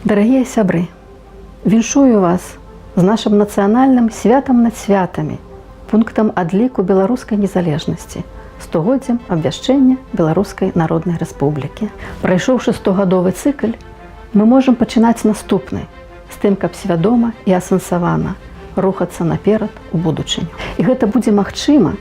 Дорогие сябры, віншую вас з нашым нацыянальным святам над святамі, пунктам адліку беларускай незалежнасці, 100годдзям абвяшчэння Беларускай Народнай Рэспублікі. Прайшоўшы 100гадовы цыкль, мы можам пачынаць наступны, з тым, каб свядома і асэнсавана рухацца наперад у будучыню. І гэта будзе магчыма,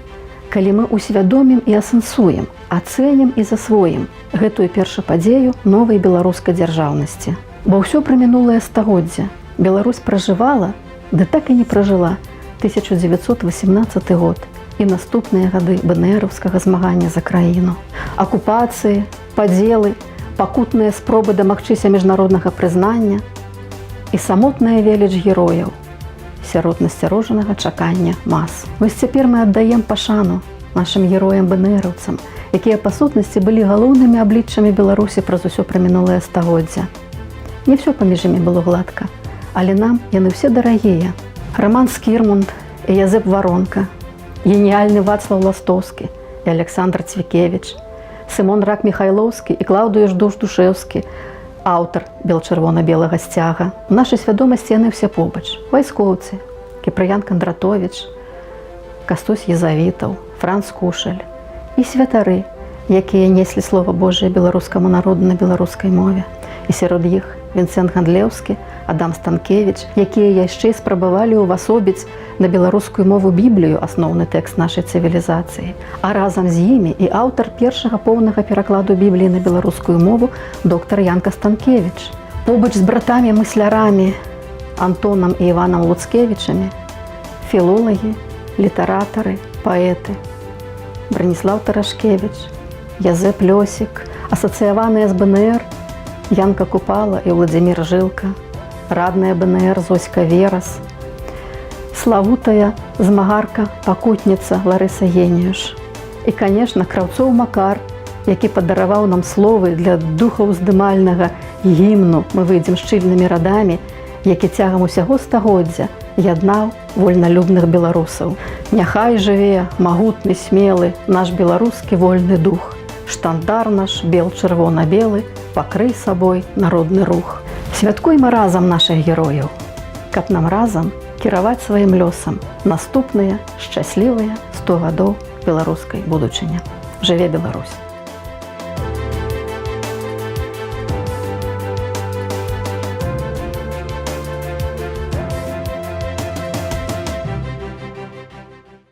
калі мы усвядомім і асэнсуем, ацэнім і засвоім гэтую першую падзею новай беларускай дзяржаўнасці. Бо ўсё пра мінулае стагоддзя Беларусь пражывала, ды так і не пражыла 1918 год і наступныя гады БНРаўскага змагання за краіну. Акупацыі, падзелы, пакутныя спробы дамагчыся міжнароднага прызнання і самотная веліч герояў сярод насцярожанага чакання мас. Вось цяпер мы аддаем пашану нашым героям БНРаўцам, якія па сутнасці былі галоўнымі абліччамі Беларусі праз усё пра мінулае стагоддзя. Не ўсё паміж імі было гладка, але нам яны ўсе дарагія. Роман Скірмунд і Язэп Варонка, геніальны Вацлаў Ластоўскі і Александр Цвікевіч, Сымон Рак-Міхайлоўскі і Клаўдыюш Душ-Душэўскі, аўтар бел-чырвона-белага сцяга. У нашай свядомасці яны ўсе побач. Вайскоўцы, Кіпрыян Кандратовіч, Кастусь Езавітаў, Франц Кушаль і святары, якія неслі слова Божае беларускаму народу на беларускай мове. І сярод іх Вінцэнт Гандлеўскі, Адам Станкевіч, якія яшчэ спрабавалі ўвасобіць на беларускую мову Біблію, асноўны тэкст нашай цывілізацыі. А разам з імі і аўтар першага поўнага перакладу Бібліі на беларускую мову доктар Янка Станкевіч. Побач з братамі-мыслярамі Антонам і Іванам Луцкевічамі філолагі, літаратары, паэты Браніслаў Тарашкевіч, Язэп Лёсік, асацыяваныя з БНР Янка Купала і Владзімір Жылка, радная БНР Зоська Верас, славутая змагарка, пакутніца Ларыса Геніюш. І, канешне, Краўцоў Макар, які падараваў нам словы для духаўздымальнага гімну «Мы выйдзем шчыльнымі радамі», які цягам усяго стагоддзя яднаў вольналюбных беларусаў. Няхай жыве магутны, смелы наш беларускі вольны дух. Штандар наш бел-чырвона-белы пакрый сабой народны рух. Святкуйма разам нашых герояў, каб нам разам кіраваць сваім лёсам наступныя шчаслівыя 100 гадоў беларускай будучыні. Жыве Беларусь!